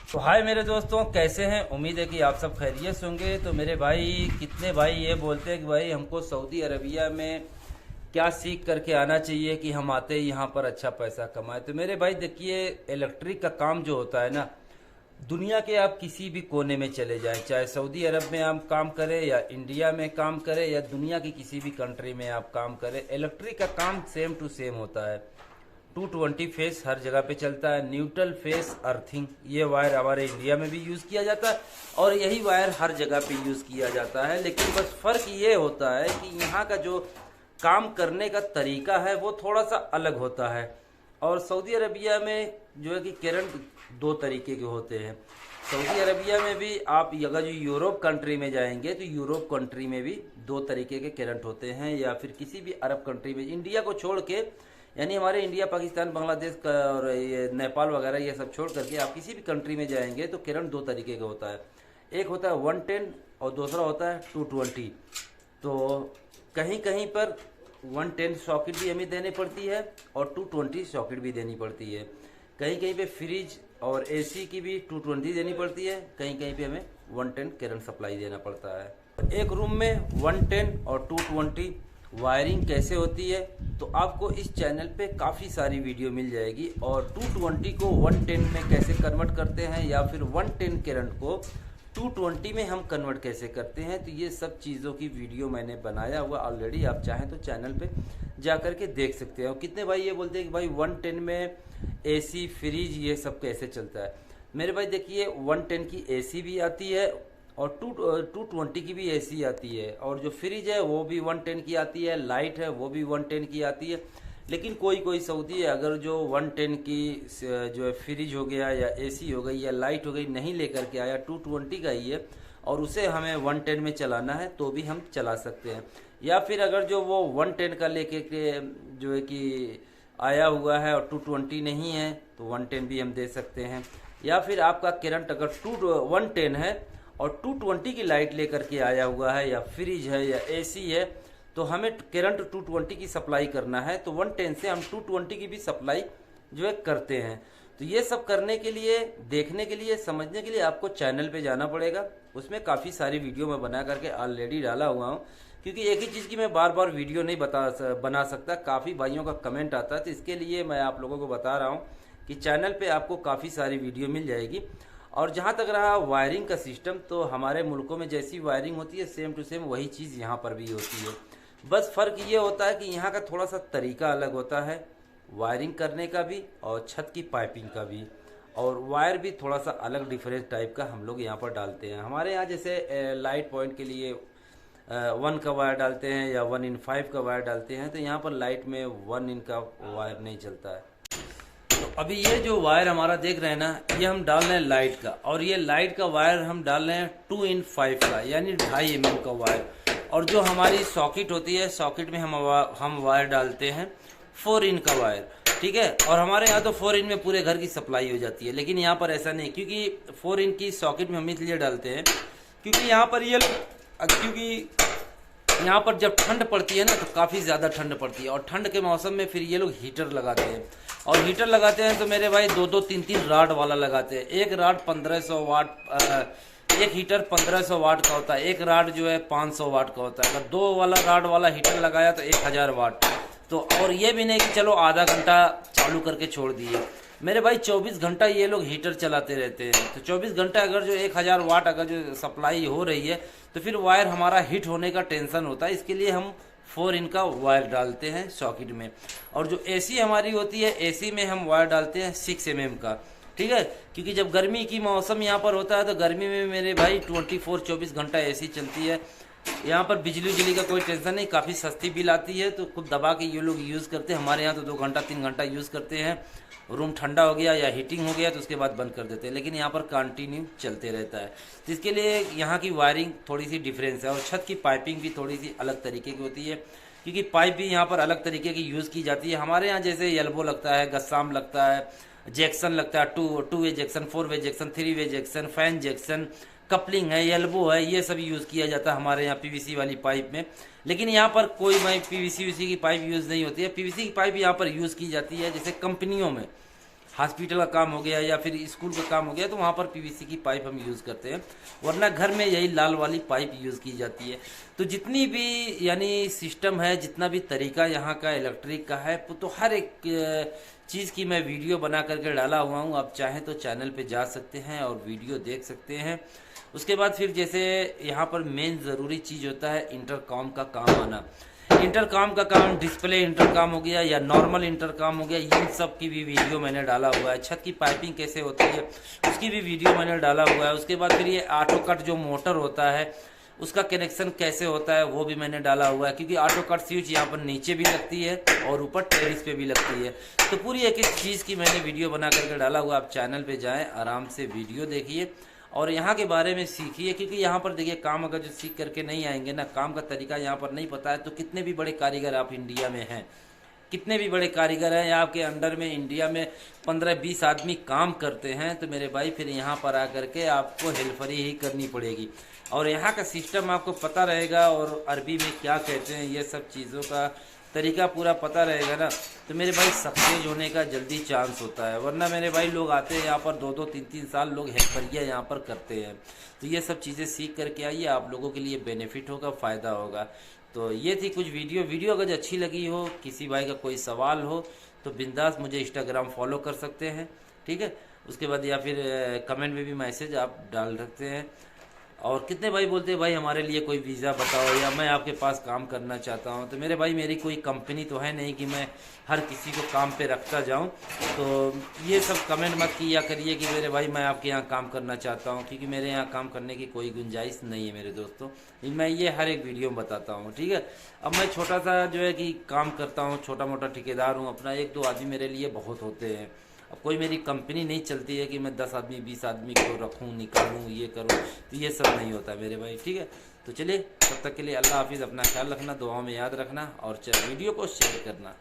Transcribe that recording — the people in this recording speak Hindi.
तो हाय मेरे दोस्तों, कैसे हैं? उम्मीद है कि आप सब खैरियत से होंगे। तो मेरे भाई, कितने भाई ये बोलते हैं कि भाई हमको सऊदी अरबिया में क्या सीख करके आना चाहिए कि हम आते ही यहाँ पर अच्छा पैसा कमाए। तो मेरे भाई देखिए, इलेक्ट्रिक का काम जो होता है ना, दुनिया के आप किसी भी कोने में चले जाएं, चाहे सऊदी अरब में आप काम करें या इंडिया में काम करें या दुनिया की किसी भी कंट्री में आप काम करें, इलेक्ट्रिक का काम सेम टू सेम होता है। 220 फेस हर जगह पे चलता है। न्यूट्रल फेस अर्थिंग, ये वायर हमारे इंडिया में भी यूज़ किया जाता है और यही वायर हर जगह पे यूज़ किया जाता है। लेकिन बस फ़र्क ये होता है कि यहाँ का जो काम करने का तरीका है वो थोड़ा सा अलग होता है। और सऊदी अरबिया में जो है कि करंट दो तरीके के होते हैं। सऊदी अरबिया में भी आप अगर जो यूरोप कंट्री में जाएंगे तो यूरोप कंट्री में भी दो तरीके के करंट होते हैं, या फिर किसी भी अरब कंट्री में, इंडिया को छोड़ के, यानी हमारे इंडिया, पाकिस्तान, बांग्लादेश का और ये नेपाल वगैरह ये सब छोड़ करके आप किसी भी कंट्री में जाएंगे तो करंट दो तरीके का होता है। एक होता है 110 और दूसरा होता है 220। तो कहीं कहीं पर 110 सॉकेट भी हमें देनी पड़ती है और 220 सॉकेट भी देनी पड़ती है। कहीं कहीं पे फ्रिज और एसी की भी 220 देनी पड़ती है, कहीं कहीं पे हमें 110 करंट सप्लाई देना पड़ता है। एक रूम में 110 और 220 वायरिंग कैसे होती है, तो आपको इस चैनल पे काफ़ी सारी वीडियो मिल जाएगी। और 220 को 110 में कैसे कन्वर्ट करते हैं या फिर 110 करंट को 220 में हम कन्वर्ट कैसे करते हैं, तो ये सब चीज़ों की वीडियो मैंने बनाया हुआ ऑलरेडी। आप चाहें तो चैनल पे जा कर के देख सकते हैं। और कितने भाई ये बोलते हैं कि भाई 110 में एसी, फ्रिज ये सब कैसे चलता है। मेरे भाई देखिए, 110 की एसी भी आती है और 220 की भी एसी आती है, और जो फ्रिज है वो भी 110 की आती है, लाइट है वो भी 110 की आती है। लेकिन कोई कोई सऊदी है अगर जो 110 की जो है फ्रिज हो गया या एसी हो गई या लाइट हो गई नहीं लेकर के आया, 220 का ही है और उसे हमें 110 में चलाना है तो भी हम चला सकते हैं। या फिर अगर जो वो 110 का लेके के जो है कि आया हुआ है और 220 नहीं है तो 110 भी हम दे सकते हैं। या फिर आपका करंट अगर 110 है और 220 की लाइट लेकर के आया हुआ है या फ्रिज है या एसी है, तो हमें करंट 220 की सप्लाई करना है तो 110 से हम 220 की भी सप्लाई जो है करते हैं। तो ये सब करने के लिए, देखने के लिए, समझने के लिए आपको चैनल पे जाना पड़ेगा। उसमें काफ़ी सारी वीडियो मैं बना करके ऑलरेडी डाला हुआ हूँ, क्योंकि एक ही चीज़ की मैं बार बार वीडियो नहीं बना सकता। काफ़ी भाइयों का कमेंट आता है, तो इसके लिए मैं आप लोगों को बता रहा हूँ कि चैनल पे आपको काफ़ी सारी वीडियो मिल जाएगी। और जहाँ तक रहा वायरिंग का सिस्टम, तो हमारे मुल्कों में जैसी वायरिंग होती है सेम टू सेम वही चीज़ यहाँ पर भी होती है। बस फ़र्क ये होता है कि यहाँ का थोड़ा सा तरीका अलग होता है वायरिंग करने का भी और छत की पाइपिंग का भी, और वायर भी थोड़ा सा अलग डिफरेंस टाइप का हम लोग यहाँ पर डालते हैं। हमारे यहाँ जैसे लाइट पॉइंट के लिए 1 का वायर डालते हैं या 1 in 5 का वायर डालते हैं, तो यहाँ पर लाइट में 1 in का वायर नहीं चलता है। तो अभी ये जो वायर हमारा देख रहे हैं ना, ये हम डाल रहे हैं लाइट का, और ये लाइट का वायर हम डाल रहे हैं 2 in 5 का, यानी 2.5 mm का वायर। और जो हमारी सॉकेट होती है, सॉकेट में हम वायर डालते हैं 4 in का वायर, ठीक है। और हमारे यहाँ तो 4 in में पूरे घर की सप्लाई हो जाती है, लेकिन यहाँ पर ऐसा नहीं, क्योंकि 4 in की सॉकेट में हम इसलिए डालते हैं क्योंकि यहाँ पर ये क्योंकि यहाँ पर जब ठंड पड़ती है ना तो काफ़ी ज़्यादा ठंड पड़ती है, और ठंड के मौसम में फिर ये लोग हीटर लगाते हैं। और हीटर लगाते हैं तो मेरे भाई 2-2, 3-3 राड वाला लगाते हैं। एक राड 1500 वाट, एक हीटर 1500 वाट का होता है, एक राड जो है 500 वाट का होता है। अगर 2 वाला राड वाला हीटर लगाया तो 1000 वाट। तो और ये भी नहीं कि चलो आधा घंटा चालू करके छोड़ दिए, मेरे भाई 24 घंटा ये लोग हीटर चलाते रहते हैं। तो 24 घंटा अगर जो 1000 वाट अगर जो सप्लाई हो रही है तो फिर वायर हमारा हिट होने का टेंशन होता है। इसके लिए हम 4 in का वायर डालते हैं सॉकेट में। और जो एसी हमारी होती है, एसी में हम वायर डालते हैं 6 mm का, ठीक है। क्योंकि जब गर्मी की मौसम यहाँ पर होता है तो गर्मी में मेरे भाई 24 घंटा एसी चलती है। यहाँ पर बिजली का कोई टेंशन नहीं, काफ़ी सस्ती बिल आती है, तो खुद दबा के ये लोग यूज़ करते हैं। हमारे यहाँ तो 2 घंटा 3 घंटा यूज़ करते हैं, रूम ठंडा हो गया या हीटिंग हो गया तो उसके बाद बंद कर देते हैं, लेकिन यहाँ पर कंटिन्यू चलते रहता है। तो इसके लिए यहाँ की वायरिंग थोड़ी सी डिफरेंस है, और छत की पाइपिंग भी थोड़ी सी अलग तरीके की होती है, क्योंकि पाइप भी यहाँ पर अलग तरीके की यूज़ की जाती है। हमारे यहाँ जैसे एल्बो लगता है, गस्साम लगता है, जैक्सन लगता है, 2 वे जैक्सन, 4 वे जैक्सन, 3 वे जैक्सन, फैन जैक्सन, कपलिंग है, एल्बो है, ये सब यूज़ किया जाता है हमारे यहाँ पीवीसी वाली पाइप में। लेकिन यहाँ पर कोई पीवीसी की पाइप यूज़ नहीं होती है। पीवीसी की पाइप यहाँ पर यूज़ की जाती है जैसे कंपनियों में हॉस्पिटल का काम हो गया या फिर स्कूल का काम हो गया, तो वहाँ पर पीवीसी की पाइप हम यूज़ करते हैं, वरना घर में यही लाल वाली पाइप यूज़ की जाती है। तो जितनी भी यानी सिस्टम है, जितना भी तरीका यहाँ का इलेक्ट्रिक का है, तो हर एक चीज़ की मैं वीडियो बना करके डाला हुआ हूँ। आप चाहें तो चैनल पे जा सकते हैं और वीडियो देख सकते हैं। उसके बाद फिर जैसे यहाँ पर मेन ज़रूरी चीज़ होता है इंटरकॉम का काम आना। इंटरकॉम का काम, डिस्प्ले इंटरकॉम हो गया या नॉर्मल इंटरकॉम हो गया, इन सब की भी वीडियो मैंने डाला हुआ है। छत की पाइपिंग कैसे होती है उसकी भी वीडियो मैंने डाला हुआ है। उसके बाद फिर ये ऑटो कट जो मोटर होता है उसका कनेक्शन कैसे होता है वो भी मैंने डाला हुआ है, क्योंकि ऑटो कट स्विच यहाँ पर नीचे भी लगती है और ऊपर टेरिस पे भी लगती है। तो पूरी एक एक चीज़ की मैंने वीडियो बना करके डाला हुआ। आप चैनल पे जाएं, आराम से वीडियो देखिए और यहाँ के बारे में सीखिए, क्योंकि यहाँ पर देखिए काम अगर जो सीख करके नहीं आएंगे ना, काम का तरीका यहाँ पर नहीं पता है, तो कितने भी बड़े कारीगर आप इंडिया में हैं, कितने भी बड़े कारीगर हैं आपके अंडर में, इंडिया में 15-20 आदमी काम करते हैं, तो मेरे भाई फिर यहाँ पर आकर के आपको हेल्परी ही करनी पड़ेगी। और यहाँ का सिस्टम आपको पता रहेगा और अरबी में क्या कहते हैं ये सब चीज़ों का तरीका पूरा पता रहेगा ना, तो मेरे भाई सक्सेस होने का जल्दी चांस होता है। वरना मेरे भाई लोग आते हैं यहाँ पर 2-2, 3-3 साल लोग हेल्परिया यहाँ पर करते हैं। तो ये सब चीज़ें सीख करके आइए, आप लोगों के लिए बेनिफिट होगा, फ़ायदा होगा। तो ये थी कुछ वीडियो अगर अच्छी लगी हो, किसी भाई का कोई सवाल हो तो बिंदास मुझे इंस्टाग्राम फॉलो कर सकते हैं, ठीक है। उसके बाद या फिर कमेंट में भी मैसेज आप डाल सकते हैं। और कितने भाई बोलते हैं भाई हमारे लिए कोई वीज़ा बताओ या मैं आपके पास काम करना चाहता हूं। तो मेरे भाई मेरी कोई कंपनी तो है नहीं कि मैं हर किसी को काम पे रखता जाऊं। तो ये सब कमेंट मत किया करिए कि मेरे भाई मैं आपके यहाँ काम करना चाहता हूं, क्योंकि मेरे यहाँ काम करने की कोई गुंजाइश नहीं है मेरे दोस्तों। मैं ये हर एक वीडियो में बताता हूँ, ठीक है। अब मैं छोटा सा जो है कि काम करता हूँ, छोटा मोटा ठेकेदार हूँ अपना, 1-2 आदमी मेरे लिए बहुत होते हैं। अब कोई मेरी कंपनी नहीं चलती है कि मैं 10 आदमी 20 आदमी को रखूं, निकालूं, ये करूं, तो ये सब नहीं होता मेरे भाई, ठीक है। तो चलिए, तब तक के लिए अल्लाह हाफिज़, अपना ख्याल रखना, दुआओं में याद रखना और वीडियो को शेयर करना।